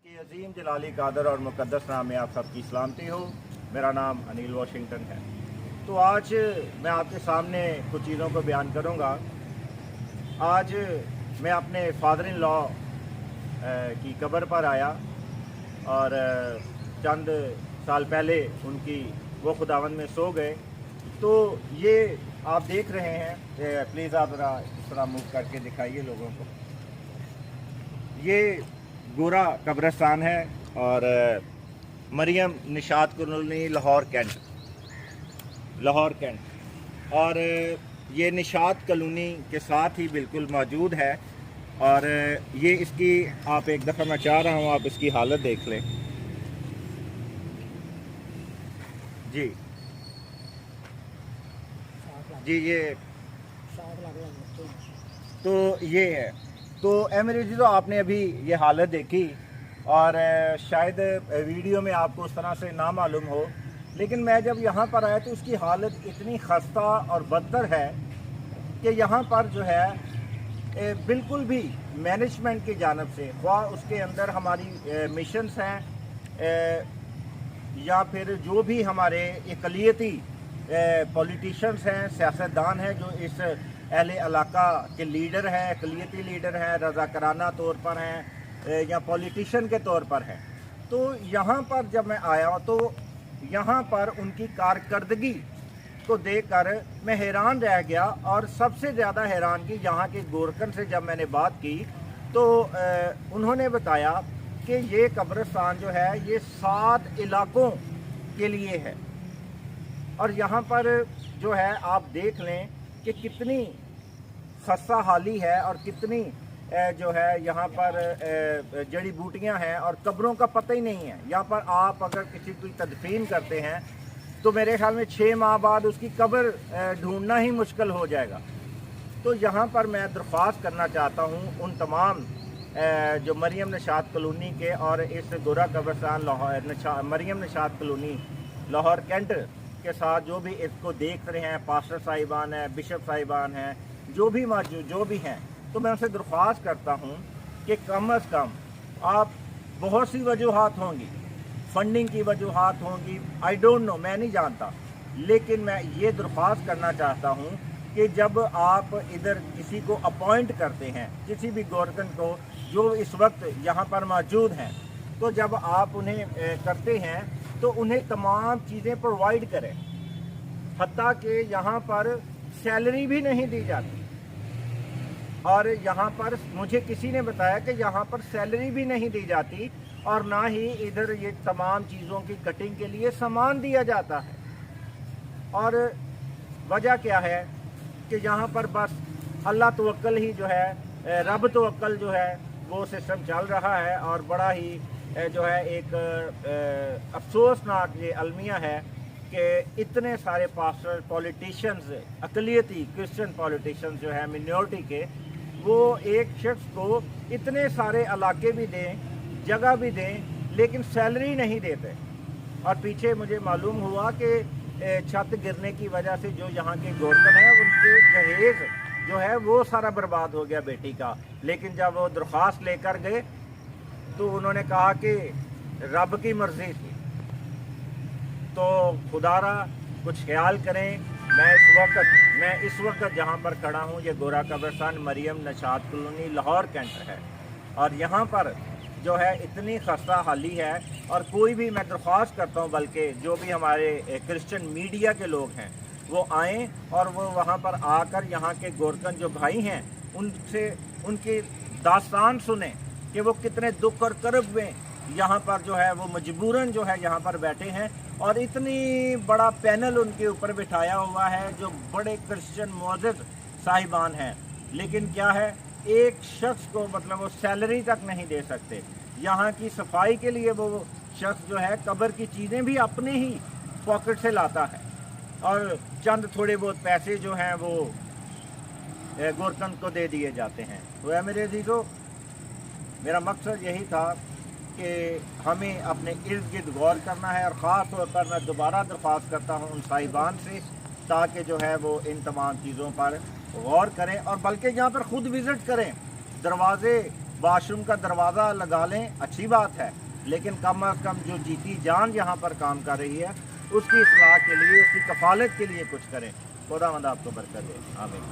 कि अजीम जलाली कादर और मुक़द्दस नाम में आप सबकी सलामती हो। मेरा नाम अनिल वाशिंगटन है। तो आज मैं आपके सामने कुछ चीज़ों को बयान करूँगा। आज मैं अपने फादर इन लॉ की कब्र पर आया और चंद साल पहले उनकी वो खुदावंद में सो गए। तो ये आप देख रहे हैं, प्लीज़ आप ज़रा इस तरह मूव करके दिखाइए लोगों को। ये गोरा कब्रिस्तान है और मरियम निशात कॉलोनी लाहौर कैंट और ये निशात कॉलोनी के साथ ही बिल्कुल मौजूद है। और ये इसकी आप एक दफ़ा मैं चाह रहा हूँ आप इसकी हालत देख लें जी जी। ये तो ये है। तो मेरे जी तो आपने अभी ये हालत देखी और शायद वीडियो में आपको उस तरह से ना मालूम हो, लेकिन मैं जब यहाँ पर आया तो उसकी हालत इतनी खस्ता और बदतर है कि यहाँ पर जो है बिल्कुल भी मैनेजमेंट की जानब से, ख्वाह उसके अंदर हमारी मिशंस हैं या फिर जो भी हमारे इकलियती पॉलिटिशियंस हैं, सियासतदान हैं जो इस अहले इलाका के लीडर हैं, अक़लियती लीडर हैं, रज़ाकाराना तौर पर हैं या पॉलिटिशियन के तौर पर हैं। तो यहाँ पर जब मैं आया तो यहाँ पर उनकी कारकर्दगी को देखकर मैं हैरान रह गया। और सबसे ज़्यादा हैरान की यहाँ के गोरकन से जब मैंने बात की तो उन्होंने बताया कि ये कब्रिस्तान जो है ये 7 इलाकों के लिए है। और यहाँ पर जो है आप देख लें कि कितनी खस्ता हाली है और कितनी जो है यहाँ पर जड़ी बूटियाँ हैं और कब्रों का पता ही नहीं है। यहाँ पर आप अगर किसी की तदफीन करते हैं तो मेरे ख्याल में 6 माह बाद उसकी कब्र ढूंढना ही मुश्किल हो जाएगा। तो यहाँ पर मैं दरख्वास्त करना चाहता हूँ उन तमाम जो मरियम निशात कॉलोनी के और इस गोरा कब्रिस्तान मरियम निशात कॉलोनी लाहौर कैंट के साथ जो भी इसको देख रहे हैं, पास्टर साहिबान हैं, बिशप साहिबान हैं, जो भी मौजूद जो भी हैं, तो मैं उनसे दरख्वास्त करता हूं कि कम अज़ कम आप, बहुत सी वजूहात होंगी, फंडिंग की वजूहात होंगी, आई डोंट नो, मैं नहीं जानता, लेकिन मैं ये दरख्वास्त करना चाहता हूं कि जब आप इधर किसी को अपॉइंट करते हैं, किसी भी गोरकन को जो इस वक्त यहाँ पर मौजूद हैं, तो जब आप उन्हें करते हैं तो उन्हें तमाम चीज़ें प्रोवाइड करें। हत्ता कि यहाँ पर सैलरी भी नहीं दी जाती। और यहाँ पर मुझे किसी ने बताया कि यहाँ पर सैलरी भी नहीं दी जाती और ना ही इधर ये तमाम चीज़ों की कटिंग के लिए सामान दिया जाता है। और वजह क्या है कि यहाँ पर बस अल्लाह तवक्कल ही जो है, रब तवक्कल जो है वो सिस्टम चल रहा है। और बड़ा ही जो है एक अफसोसनाक ये अलमिया है कि इतने सारे पास्टर पॉलिटिशियंस, अक़लियती क्रिश्चियन पॉलिटिशियंस जो है मिनॉरिटी के, वो एक शख्स को इतने सारे इलाके भी दें, जगह भी दें, लेकिन सैलरी नहीं देते। और पीछे मुझे मालूम हुआ कि छत गिरने की वजह से जो यहाँ के गोरकन हैं उनके जहेज़ जो है वो सारा बर्बाद हो गया बेटी का। लेकिन जब वो दरख्वास्त लेकर गए तो उन्होंने कहा कि रब की मर्ज़ी थी। तो खुदारा कुछ ख्याल करें। मैं इस वक्त जहाँ पर खड़ा हूँ ये गोरा कब्रिस्तान मरियम निशात कॉलोनी लाहौर कैंट है और यहाँ पर जो है इतनी खस्ता हाली है। और कोई भी, मैं दरख्वास्त करता हूँ बल्कि जो भी हमारे क्रिश्चियन मीडिया के लोग हैं वो आएँ और वो वहाँ पर आकर यहाँ के गोरकन जो भाई हैं उनसे उनकी दास्तान सुने कि वो कितने दुख और कर्ब में यहाँ पर जो है वो मजबूरन जो है यहाँ पर बैठे हैं। और इतनी बड़ा पैनल उनके ऊपर बिठाया हुआ है जो बड़े क्रिश्चियन मुअज़्ज़िज़ साहिबान हैं, लेकिन क्या है, एक शख्स को मतलब वो सैलरी तक नहीं दे सकते। यहाँ की सफाई के लिए वो शख्स जो है कब्र की चीज़ें भी अपने ही पॉकेट से लाता है और चंद थोड़े बहुत पैसे जो हैं वो गोरकन को दे दिए जाते हैं। तो मेरे अज़ीज़ों, मेरा मकसद यही था कि हमें अपने इर्द गिर्द गौर करना है। और ख़ास तौर पर मैं दोबारा दरख्वास्त करता हूँ उन साहिबान से ताकि जो है वो इन तमाम चीज़ों पर गौर करें और बल्कि यहाँ पर ख़ुद विज़िट करें। दरवाज़े वाशरूम का दरवाज़ा लगा लें, अच्छी बात है, लेकिन कम अज़ कम जो जीती जान यहाँ पर काम कर रही है उसकी इस्लाह के लिए, उसकी कफालत के लिए कुछ करें। खुदावंद आपको बरकत दे, आमीन।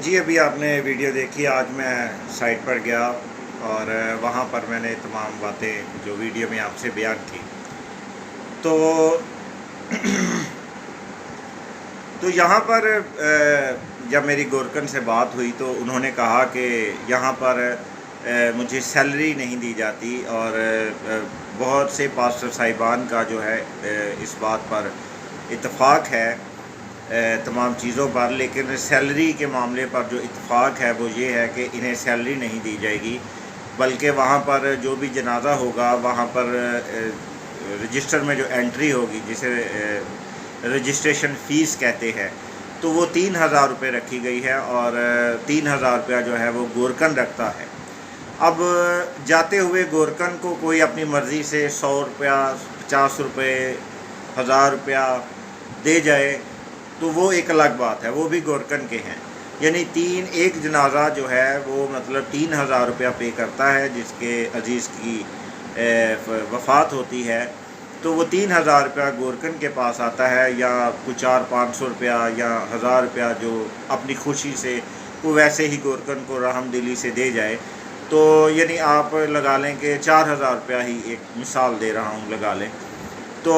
जी अभी आपने वीडियो देखी। आज मैं साइट पर गया और वहाँ पर मैंने तमाम बातें जो वीडियो में आपसे बयान की, तो तो यहाँ पर जब मेरी गोरकन से बात हुई तो उन्होंने कहा कि यहाँ पर मुझे सैलरी नहीं दी जाती और बहुत से पास्टर साहिबान का जो है इस बात पर इत्तेफाक है तमाम चीज़ों पर, लेकिन सैलरी के मामले पर जो इत्तेफाक है वो ये है कि इन्हें सैलरी नहीं दी जाएगी, बल्कि वहाँ पर जो भी जनाजा होगा वहाँ पर रजिस्टर में जो एंट्री होगी, जिसे रजिस्ट्रेशन फ़ीस कहते हैं, तो वो 3,000 रुपये रखी गई है और 3,000 रुपया जो है वो गोरकन रखता है। अब जाते हुए गोरकन को कोई अपनी मर्ज़ी से 100 रुपया, 50 रुपये, 1000 रुपया दे जाए तो वो एक अलग बात है, वो भी गोरकन के हैं। यानी एक जनाजा जो है वो मतलब 3,000 रुपया पे करता है, जिसके अजीज़ की वफ़ात होती है, तो वो 3,000 रुपया गोरकन के पास आता है, या कुछ 400-500 रुपया या 1000 रुपया जो अपनी खुशी से वो वैसे ही गोरकन को रहमदिली से दे जाए। तो यानी आप लगा लें कि 4,000 रुपया ही, एक मिसाल दे रहा हूँ, लगा लें, तो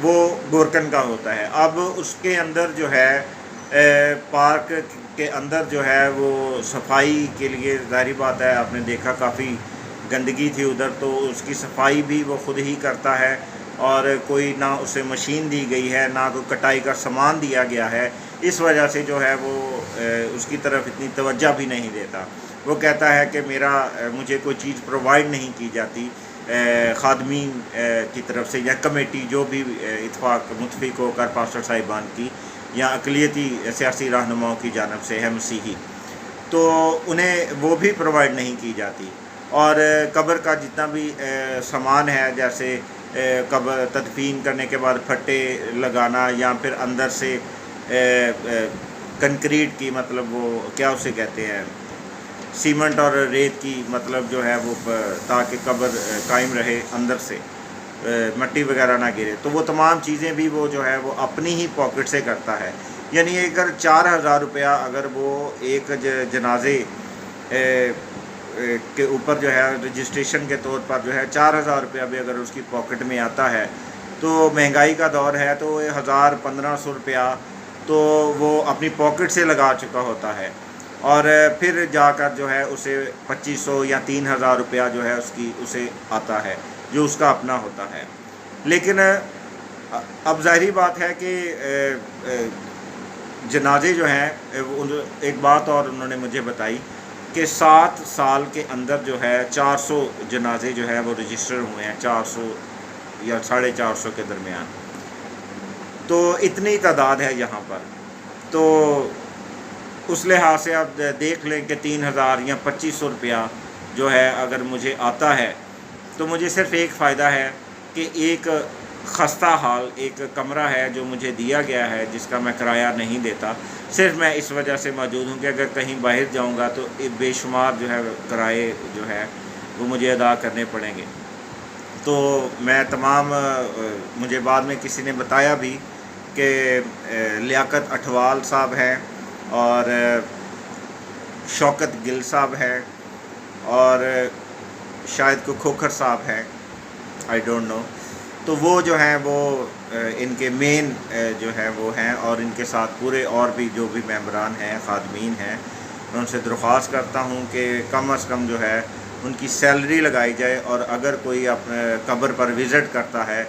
वो गोरकन का होता है। अब उसके अंदर जो है पार्क के अंदर जो है वो सफाई के लिए, ज़ाहिर बात है आपने देखा काफ़ी गंदगी थी उधर, तो उसकी सफाई भी वो ख़ुद ही करता है और कोई ना उसे मशीन दी गई है, ना कोई कटाई का सामान दिया गया है। इस वजह से जो है वो उसकी तरफ इतनी तवज्जो भी नहीं देता। वो कहता है कि मुझे कोई चीज़ प्रोवाइड नहीं की जाती खादमीन की तरफ से, या कमेटी जो भी इत्फाक मुतफिक होकर पास्टर साहिबान की या अक़लियती सियासी रहनुमाओं की जानब से है मसीही, तो उन्हें वो भी प्रोवाइड नहीं की जाती। और कब्र का जितना भी सामान है, जैसे कब्र तदफीन करने के बाद फट्टे लगाना, या फिर अंदर से कंक्रीट की, मतलब वो क्या उसे कहते हैं, सीमेंट और रेत की, मतलब जो है वो ताकि कब्र कायम रहे, अंदर से मिट्टी वगैरह ना गिरे, तो वो तमाम चीज़ें भी वो जो है वो अपनी ही पॉकेट से करता है। यानी अगर 4,000 रुपया अगर वो एक जनाजे के ऊपर जो है रजिस्ट्रेशन के तौर पर जो है 4,000 रुपया भी अगर उसकी पॉकेट में आता है, तो महंगाई का दौर है, तो 1,000-1,500 रुपया तो वो अपनी पॉकेट से लगा चुका होता है, और फिर जाकर जो है उसे 2,500 या 3,000 रुपया जो है उसे आता है, जो उसका अपना होता है। लेकिन अब ज़ाहिरी बात है कि जनाजे जो हैं, एक बात और उन्होंने मुझे बताई कि 7 साल के अंदर जो है 400 जनाजे जो है वो रजिस्टर हुए हैं, 400 या 450 के दरमियान, तो इतनी तादाद है यहाँ पर। तो उस लिहाज से आप देख लें कि 3,000 या 2,500 रुपया जो है अगर मुझे आता है, तो मुझे सिर्फ़ एक फ़ायदा है कि एक खस्ता हाल एक कमरा है जो मुझे दिया गया है, जिसका मैं किराया नहीं देता। सिर्फ मैं इस वजह से मौजूद हूँ कि अगर कहीं बाहर जाऊँगा तो बेशुमार जो है किराए जो है वो मुझे अदा करने पड़ेंगे। तो मैं तमाम मुझे बाद में किसी ने बताया भी कि लियाकत अठवाल साहब हैं और शौकत गिल साहब हैं और शायद को खोखर साहब हैं, आई डोंट नो। तो वो जो हैं वो इनके मेन जो हैं वो हैं, और इनके साथ पूरे और भी जो भी मेंबरान हैं, खादमीन हैं, मैं उनसे दरख्वास्त करता हूँ कि कम अज़ कम जो है उनकी सैलरी लगाई जाए। और अगर कोई अपने कब्र पर विज़िट करता है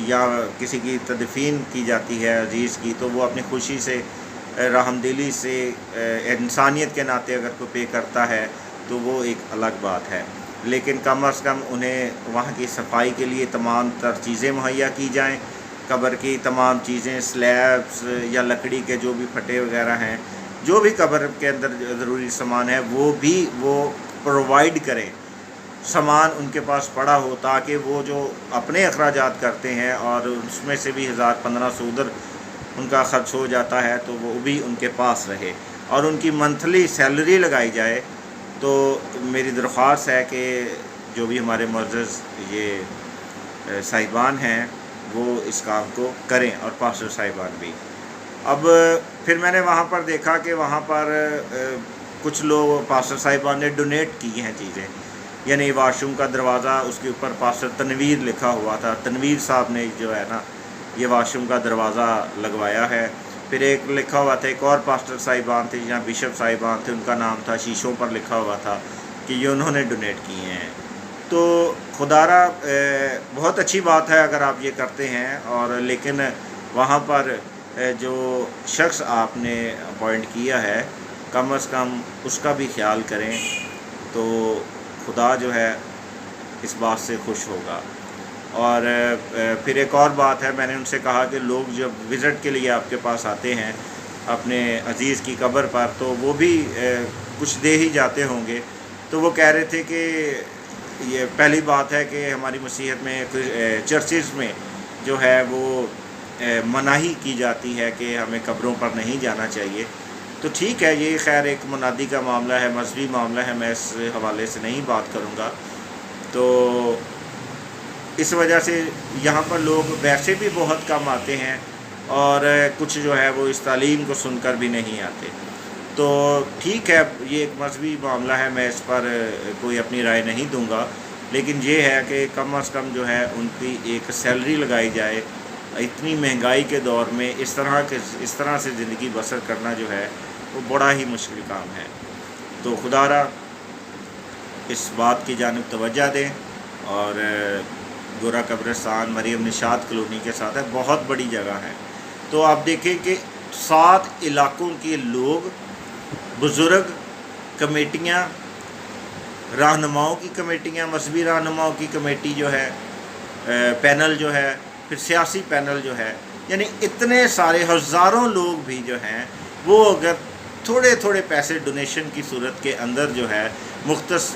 या किसी की तदफीन की जाती है अजीज़ की, तो वो अपनी खुशी से रहमदिली से इंसानियत के नाते अगर कोई पे करता है तो वो एक अलग बात है। लेकिन कम अज़ कम उन्हें वहाँ की सफाई के लिए तमाम तर चीज़ें मुहैया की जाएँ। कब्र की तमाम चीज़ें, स्लैब्स या लकड़ी के जो भी फटे वगैरह हैं, जो भी कब्र के अंदर ज़रूरी सामान है वो भी वो प्रोवाइड करें, सामान उनके पास पड़ा हो, ताकि वो जो अपने अखराजात करते हैं और उसमें से भी 1,000-1,500 उधर उनका ख़र्च हो जाता है, तो वो भी उनके पास रहे। اور ان کی منتھلی سیلری لگائی جائے، تو میری درخواست ہے کہ جو بھی ہمارے معزز یہ صاحبان ہیں وہ اس کام کو کریں، اور پاسٹر صاحبان بھی۔ اب پھر میں نے وہاں پر دیکھا کہ وہاں پر کچھ لوگ پاسٹر صاحبان نے ڈونیٹ کی ہیں چیزیں، یعنی واش روم کا دروازہ اس کے اوپر پاسٹر تنویر لکھا ہوا تھا، تنویر صاحب نے جو ہے نا یہ واش روم کا دروازہ لگوایا ہے۔ پھر ایک لکھا ہوا تھا، ایک اور پاسٹر صاحبان تھے جہاں بشپ صاحبان تھے، ان کا نام تھا، شیشوں پر لکھا ہوا تھا کہ یہ انہوں نے ڈونیٹ کیے ہیں۔ تو خدا را بہت اچھی بات ہے اگر آپ یہ کرتے ہیں، اور لیکن وہاں پر جو شخص آپ نے اپوائنٹ کیا ہے کم از کم اس کا بھی خیال کریں، تو خدا جو ہے اس بات سے خوش ہوگا۔ اور پھر ایک اور بات ہے، میں نے ان سے کہا کہ لوگ جب وزٹ کے لیے آپ کے پاس آتے ہیں اپنے عزیز کی قبر پر، تو وہ بھی کچھ دے ہی جاتے ہوں گے۔ تو وہ کہہ رہے تھے کہ یہ پہلی بات ہے کہ ہماری مسیحیت میں چرچز میں جو ہے وہ مناہی کی جاتی ہے کہ ہمیں قبروں پر نہیں جانا چاہیے۔ تو ٹھیک ہے، یہ خیر ایک منادی کا معاملہ ہے، مذہبی معاملہ ہے، میں اس حوالے سے نہیں بات کروں گا۔ تو اس وجہ سے یہاں پر لوگ ویسے بھی بہت کم آتے ہیں، اور کچھ جو ہے وہ اس تعلیم کو سن کر بھی نہیں آتے۔ تو ٹھیک ہے، یہ ایک مذہبی معاملہ ہے، میں اس پر کوئی اپنی رائے نہیں دوں گا، لیکن یہ ہے کہ کم از کم جو ہے ان کی ایک سیلری لگائی جائے۔ اتنی مہنگائی کے دور میں اس طرح سے زندگی بسر کرنا جو ہے وہ بڑا ہی مشکل کام ہے۔ تو خدا را اس بات کی جانب توجہ دیں، اور گورا قبرستان مریم نشاط کلونی کے ساتھ ہے، بہت بڑی جگہ ہے۔ تو آپ دیکھیں کہ 7 علاقوں کے لوگ، بزرگ، کمیٹیاں، رہنماؤں کی کمیٹیاں، مذہبی رہنماؤں کی کمیٹی جو ہے، پینل جو ہے، پھر سیاسی پینل جو ہے، یعنی اتنے سارے ہزاروں لوگ بھی جو ہیں وہ اگر تھوڑے تھوڑے پیسے ڈونیشن کی صورت کے اندر جو ہے مختص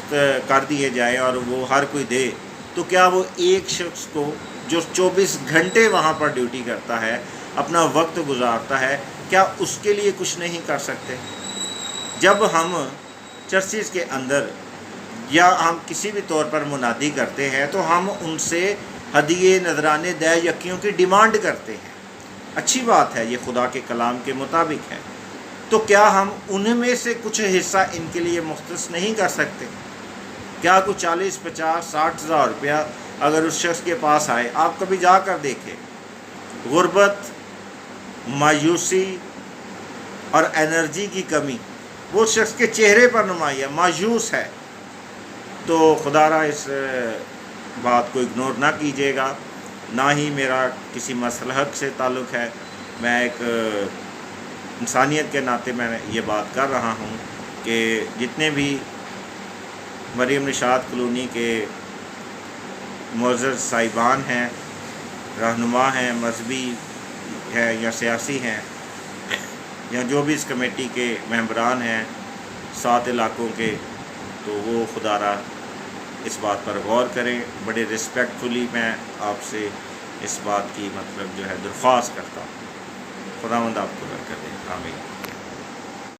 کر دیے جائیں اور وہ ہر کوئی دے، تو کیا وہ ایک شخص کو جو 24 گھنٹے وہاں پر ڈیوٹی کرتا ہے، اپنا وقت گزارتا ہے، کیا اس کے لیے کچھ نہیں کر سکتے؟ جب ہم چرچز کے اندر یا ہم کسی بھی طور پر منادی کرتے ہیں تو ہم ان سے ہدیے، نذرانے، دے یقیوں کی ڈیمانڈ کرتے ہیں۔ اچھی بات ہے، یہ خدا کے کلام کے مطابق ہے۔ تو کیا ہم ان میں سے کچھ حصہ ان کے لیے مختص نہیں کر سکتے؟ کیا کچھ 40، 50، 60 ہزار روپیہ اگر اس شخص کے پاس آئے، آپ کبھی جا کر دیکھیں، غربت، مایوسی اور انرجی کی کمی وہ شخص کے چہرے پر نمایاں، مایوس ہے۔ تو خدا را اس بات کو اگنور نہ کیجیے گا، نہ ہی میرا کسی مصلحت سے تعلق ہے، میں ایک انسانیت کے ناطے میں یہ بات کر رہا ہوں کہ جتنے بھی مریم نشاط کلونی کے معزز صاحبان ہیں، رہنما ہیں، مذہبی ہیں یا سیاسی ہیں، یا جو بھی اس کمیٹی کے ممبران ہیں 7 علاقوں کے، تو وہ خدا را اس بات پر غور کریں۔ بڑے رسپیکٹفلی میں آپ سے اس بات کی جو ہے درخواست کرتا ہوں۔ خداوند آپ کو برکت دے، آمین۔